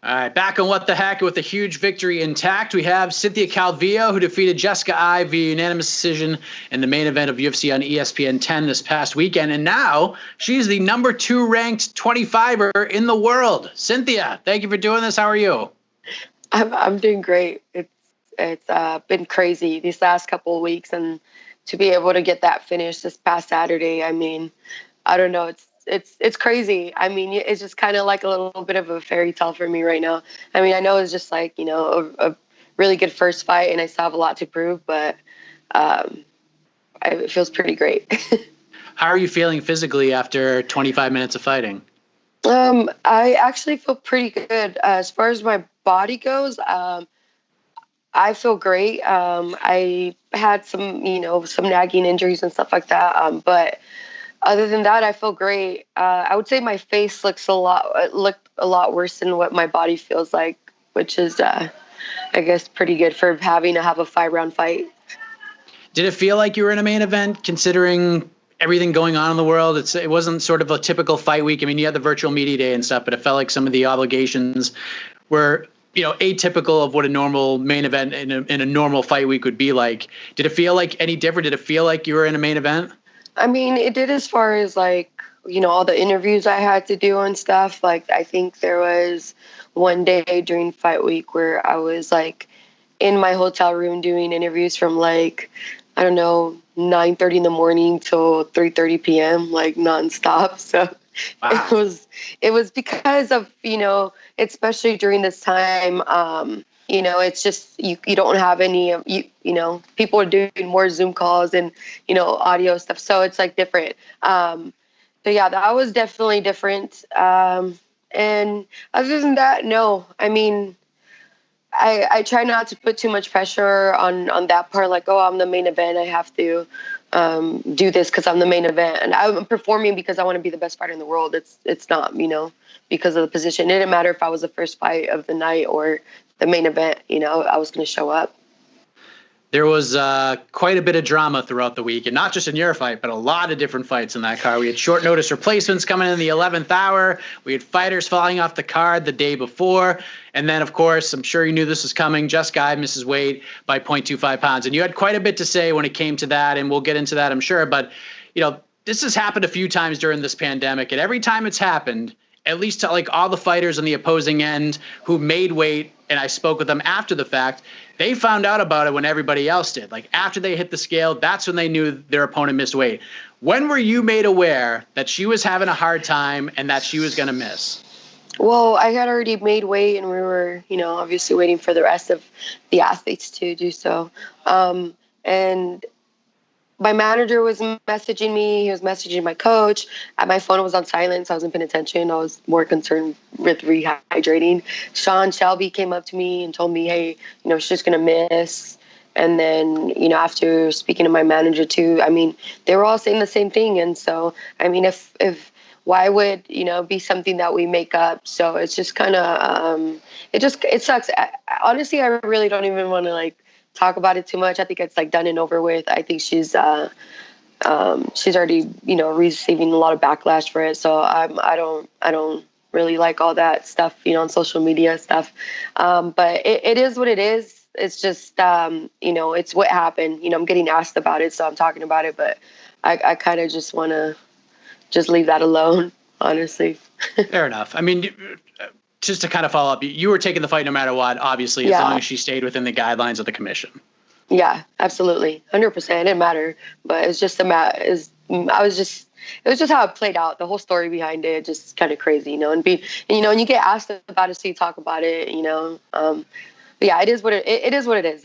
All right, back on What the Heck with a huge victory intact. We have Cynthia Calvillo, who defeated Jessica Eye via unanimous decision in the main event of UFC on ESPN 10 this past weekend. And now she's the number 2 ranked 25er in the world. Cynthia, thank you for doing this. How are you? I'm doing great. It's been crazy these last couple of weeks, and to be able to get that finish this past Saturday, I mean, I don't know. It's crazy. I mean, it's just kind of like a little bit of a fairy tale for me right now. I mean, I know it's just like, a really good first fight, and I still have a lot to prove, but it feels pretty great. How are you feeling physically after 25 minutes of fighting? I actually feel pretty good. As far as my body goes, I feel great. I had some nagging injuries and stuff like that, but other than that, I feel great. I would say my face looked a lot worse than what my body feels like, which is, I guess, pretty good for having to have a 5-round fight. Did it feel like you were in a main event, considering everything going on in the world? It wasn't sort of a typical fight week. I mean, you had the virtual media day and stuff, but it felt like some of the obligations were, atypical of what a normal main event in a normal fight week would be like. Did it feel like any different? Did it feel like you were in a main event? I mean, it did, as far as like, all the interviews I had to do and stuff. Like, I think there was one day during fight week where I was like in my hotel room doing interviews from like, I don't know, 9:30 in the morning till 3:30 p.m. like nonstop. So wow. It was because of, especially during this time, it's just you don't have any people are doing more Zoom calls and audio stuff, so it's like different. But yeah, that was definitely different. And other than that, no. I mean, I try not to put too much pressure on that part. Like, oh, I'm the main event, I have to do this because I'm the main event, and I'm performing because I want to be the best fighter in the world. It's not because of the position. It didn't matter if I was the first fight of the night or the main event. I was going to show up. There was quite a bit of drama throughout the week, and not just in your fight, but a lot of different fights in that card. We had short notice replacements coming in the 11th hour. We had fighters falling off the card the day before. And then, of course, I'm sure you knew this was coming. Jessica Eye misses weight by 0.25 pounds. And you had quite a bit to say when it came to that, and we'll get into that, I'm sure. But, this has happened a few times during this pandemic, and every time it's happened, at least to like all the fighters on the opposing end who made weight, and I spoke with them after the fact, they found out about it when everybody else did. Like, after they hit the scale, that's when they knew their opponent missed weight. When were you made aware that she was having a hard time and that she was going to miss? Well, I had already made weight, and we were, obviously waiting for the rest of the athletes to do so. And my manager was messaging me. He was messaging my coach. My phone was on silent, so I wasn't paying attention. I was more concerned with rehydrating. Sean Shelby came up to me and told me, hey, she's just going to miss. And then, after speaking to my manager too, I mean, they were all saying the same thing. And so, I mean, if why would, be something that we make up? So it's just kind of, it sucks. Honestly, I really don't even want to talk about it too much. I think it's done and over with. I think she's already, receiving a lot of backlash for it. So I don't really like all that stuff, on social media stuff. But it is what it is. It's just, it's what happened. I'm getting asked about it, so I'm talking about it. But I kind of just want to just leave that alone, honestly. Fair enough. I mean, just to kind of follow up, you were taking the fight no matter what, obviously, as long as she stayed within the guidelines of the commission. Yeah, absolutely. 100%. It didn't matter. But it's just it was just how it played out. The whole story behind it, just kind of crazy, and you get asked about it, so you talk about it, but yeah, it is what it is what it is.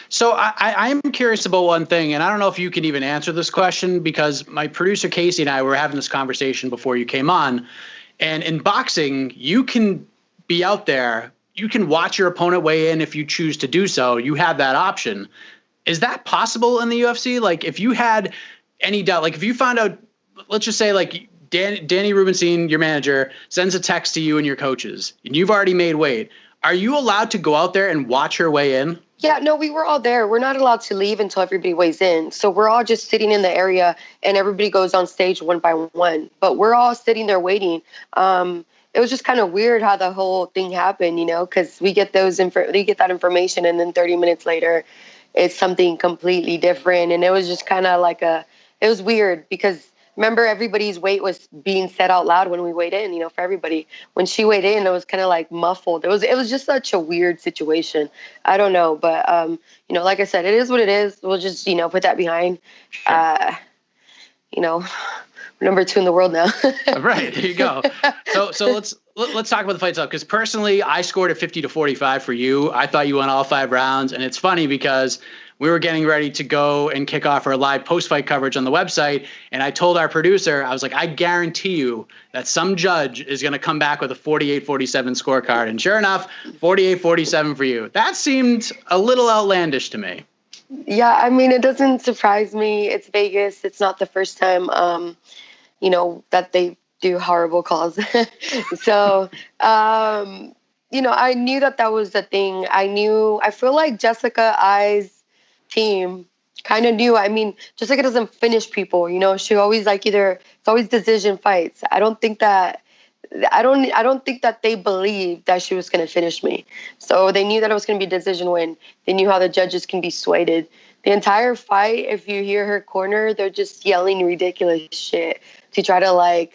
So I am curious about one thing, and I don't know if you can even answer this question, because my producer Casey and I were having this conversation before you came on. And in boxing, you can be out there. You can watch your opponent weigh in if you choose to do so. You have that option. Is that possible in the UFC? Like, if you had any doubt, like if you found out, let's just say like Danny Rubenstein, your manager, sends a text to you and your coaches, and you've already made weight. Are you allowed to go out there and watch her weigh in? Yeah, no, we were all there. We're not allowed to leave until everybody weighs in. So we're all just sitting in the area, and everybody goes on stage one by one. But we're all sitting there waiting. it was just kind of weird how the whole thing happened, because we get that information, and then 30 minutes later, it's something completely different. And it was just kind of like it was weird because remember everybody's weight was being said out loud when we weighed in, for everybody. When she weighed in, it was kind of like muffled. It was just such a weird situation. I don't know, but like I said, it is what it is. We'll just put that behind. Sure. Number 2 in the world now. Right, there you go. So let's talk about the fight itself, because personally I scored a 50-45 for you. I thought you won all 5 rounds, and it's funny because we were getting ready to go and kick off our live post-fight coverage on the website, and I told our producer, I was like, I guarantee you that some judge is going to come back with a 48-47 scorecard, and sure enough, 48-47 for you. That seemed a little outlandish to me. Yeah, I mean, it doesn't surprise me. It's Vegas. It's not the first time that they do horrible calls. So, I knew that was the thing. I feel like Jessica I's team kind of knew. I mean, Jessica doesn't finish people, she always it's always decision fights. I don't think that they believed that she was going to finish me. So they knew that it was going to be a decision win. They knew how the judges can be swayed. The entire fight, if you hear her corner, they're just yelling ridiculous shit to try to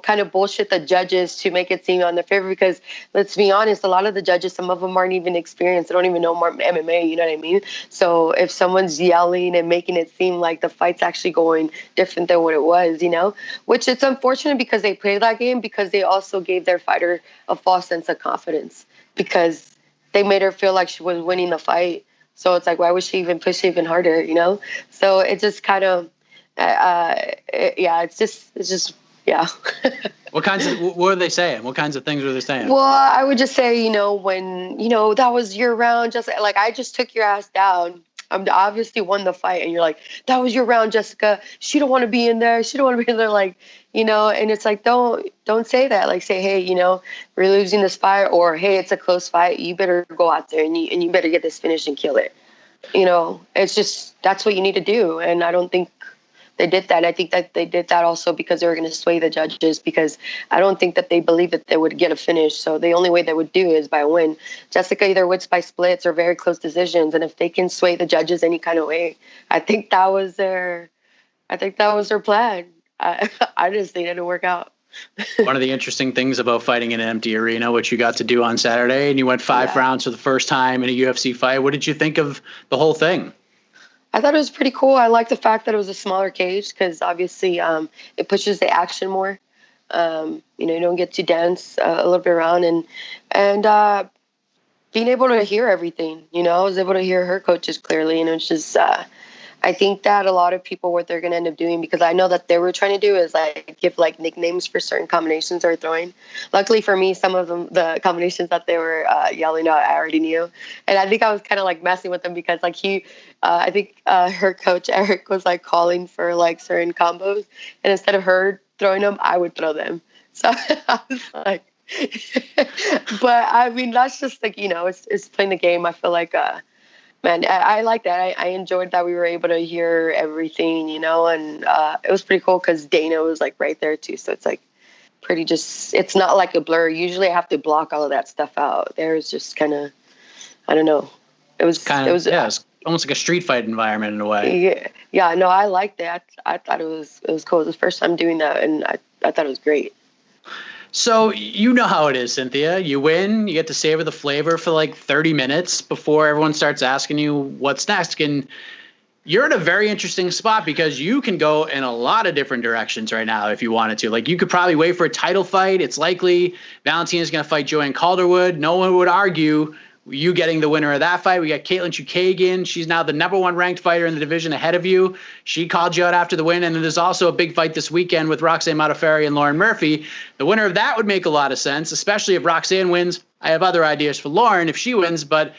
kind of bullshit the judges to make it seem on their favor. Because let's be honest, a lot of the judges, some of them aren't even experienced. They don't even know more MMA, you know what I mean? So if someone's yelling and making it seem like the fight's actually going different than what it was, which it's unfortunate because they played that game, because they also gave their fighter a false sense of confidence because they made her feel like she was winning the fight. So it's like, why would she even push even harder, So it just kind of, it's just, yeah. What were they saying? What kinds of things were they saying? Well, I would just say, when, that was your round, just like, I just took your ass down. I obviously won the fight, and you're like, that was your round, Jessica. She don't want to be in there. She don't want to be in there. And it's like, don't say that. Like, say, hey, we're losing this fight, or, hey, it's a close fight. You better go out there and you better get this finished and kill it. It's just, that's what you need to do. And I don't think they did that. I think that they did that also because they were going to sway the judges, because I don't think that they believed that they would get a finish. So the only way they would do is by a win. Jessica either wins by splits or very close decisions. And if they can sway the judges any kind of way, I think that was their plan. I just think it didn't work out. One of the interesting things about fighting in an empty arena, which you got to do on Saturday, and you went 5 rounds for the first time in a UFC fight. What did you think of the whole thing? I thought it was pretty cool. I liked the fact that it was a smaller cage because obviously it pushes the action more. You don't get to dance a little bit around, and being able to hear everything. I was able to hear her coaches clearly, and it's just I think that a lot of people, what they're going to end up doing, because I know that they were trying to do is give nicknames for certain combinations they're throwing. Luckily for me, some of them, the combinations that they were yelling out, I already knew. And I think I was kind of messing with them because I think her coach, Eric, was calling for certain combos. And instead of her throwing them, I would throw them. So I was like, but I mean, that's just it's playing the game. I feel like, man, I like that. I enjoyed that we were able to hear everything, and it was pretty cool because Dana was right there too. So it's pretty it's not like a blur. Usually I have to block all of that stuff out. There's just kind of, I don't know. It's almost like a street fight environment in a way. Yeah, no, I liked that. I thought it was cool. It was the first time doing that, and I thought it was great. So you know how it is, Cynthia. You win, you get to savor the flavor for 30 minutes before everyone starts asking you what's next. And you're in a very interesting spot because you can go in a lot of different directions right now if you wanted to. You could probably wait for a title fight. It's likely Valentina's going to fight Joanne Calderwood. No one would argue you getting the winner of that fight. We got Caitlin Chukagian. She's now the #1 ranked fighter in the division ahead of you. She called you out after the win. And then there's also a big fight this weekend with Roxanne Modafferi and Lauren Murphy. The winner of that would make a lot of sense, especially if Roxanne wins. I have other ideas for Lauren if she wins, but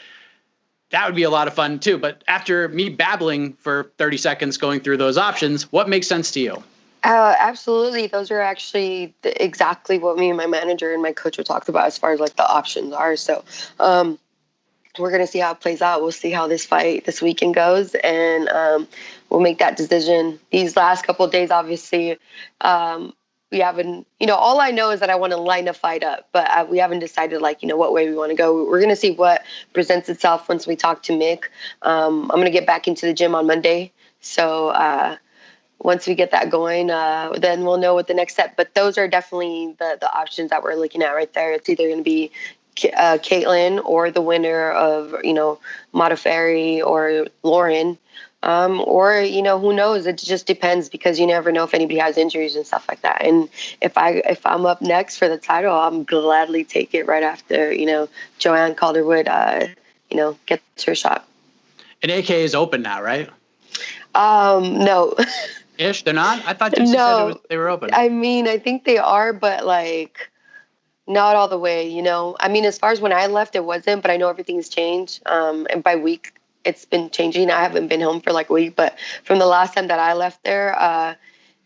that would be a lot of fun too. But after me babbling for 30 seconds going through those options, what makes sense to you? Absolutely. Those are actually exactly what me and my manager and my coach were talking about as far as the options are. So, we're going to see how it plays out. We'll see how this fight this weekend goes, and we'll make that decision. These last couple of days, obviously, we haven't, all I know is that I want to line a fight up, but we haven't decided what way we want to go. We're going to see what presents itself once we talk to Mick. I'm going to get back into the gym on Monday. So once we get that going, then we'll know what the next step. But those are definitely the options that we're looking at right there. It's either going to be Caitlin or the winner of, Modafferi or Lauren. Or, who knows? It just depends, because you never know if anybody has injuries and stuff like that. And if I'm up next for the title, I'm gladly take it right after, Joanne Calderwood, gets her shot. And AK is open now, right? No. Ish, they're not? I thought you said they were open. I mean, I think they are, but not all the way, I mean, as far as when I left, it wasn't, but I know everything's changed. And by week, it's been changing. I haven't been home for a week, but from the last time that I left there,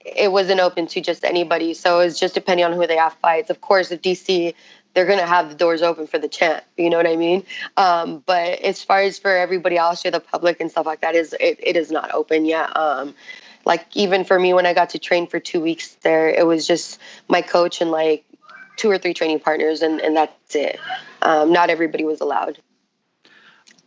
it wasn't open to just anybody. So it's just depending on who they have fights. Of course, if DC, they're going to have the doors open for the champ. You know what I mean? But as far as for everybody else or the public and stuff like that, it is not open yet. Even for me, when I got to train for 2 weeks there, it was just my coach and 2 or 3 training partners, and that's it. Not everybody was allowed.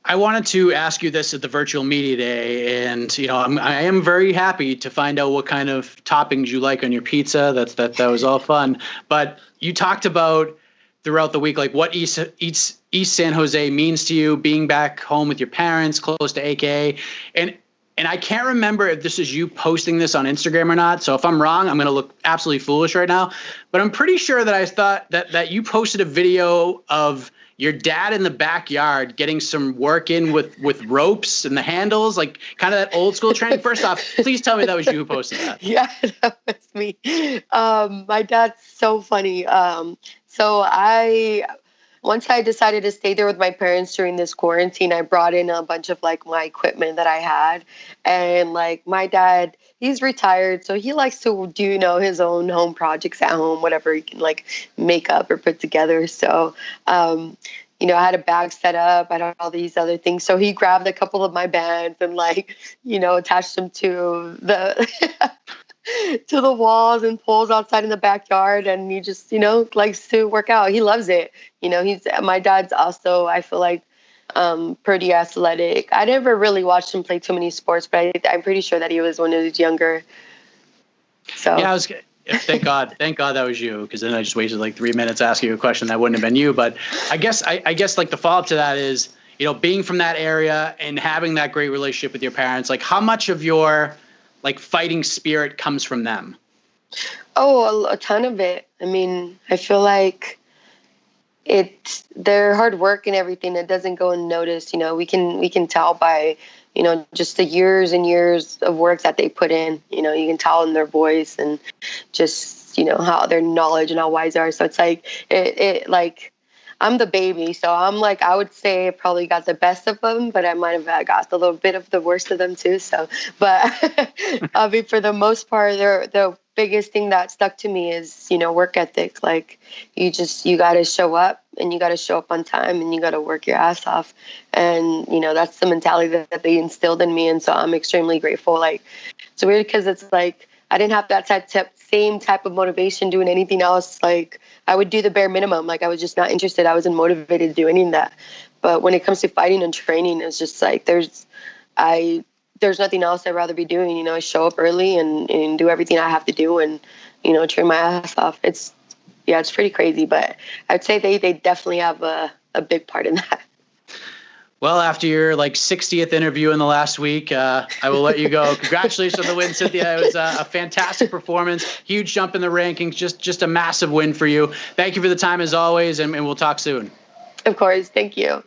I wanted to ask you this at the virtual media day, and I am very happy to find out what kind of toppings you like on your pizza. That was all fun. But you talked about throughout the week, what East San Jose means to you, being back home with your parents, close to AK, and I can't remember if this is you posting this on Instagram or not. So if I'm wrong, I'm going to look absolutely foolish right now. But I'm pretty sure that I thought that you posted a video of your dad in the backyard getting some work in with ropes and the handles, kind of that old school training. First off, please tell me that was you who posted that. Yeah, that was me. My dad's so funny. Once I decided to stay there with my parents during this quarantine, I brought in a bunch of my equipment that I had. And my dad, he's retired, so he likes to do, his own home projects at home, whatever he can make up or put together. So, I had a bag set up. I had all these other things. So he grabbed a couple of my bands and attached them to the to the walls and poles outside in the backyard, and he just likes to work out. He loves it. My dad's also, I feel pretty athletic. I never really watched him play too many sports, but I'm pretty sure that he was when he was younger. So yeah, thank God that was you, because then I just wasted 3 minutes asking you a question that wouldn't have been you. But I guess the follow-up to that is, being from that area and having that great relationship with your parents, how much of your fighting spirit comes from them? Oh, a ton of it. I mean, I feel their hard work and everything, it doesn't go unnoticed. We can tell by, just the years and years of work that they put in. You can tell in their voice and just, how their knowledge and how wise they are. So it's I'm the baby, so I'm I would say I probably got the best of them, but I might have got a little bit of the worst of them too. So, but I mean, for the most part, the biggest thing that stuck to me is, work ethic. You got to show up, and you got to show up on time, and you got to work your ass off. And, that's the mentality that they instilled in me. And so I'm extremely grateful. It's weird because it's I didn't have that same type of motivation doing anything else. I would do the bare minimum. I was just not interested. I wasn't motivated to do any of that. But when it comes to fighting and training, it's just there's nothing else I'd rather be doing. I show up early and do everything I have to do and, train my ass off. It's pretty crazy, but I'd say they definitely have a big part in that. Well, after your 60th interview in the last week, I will let you go. Congratulations on the win, Cynthia. It was a fantastic performance, huge jump in the rankings, just a massive win for you. Thank you for the time as always, and we'll talk soon. Of course. Thank you.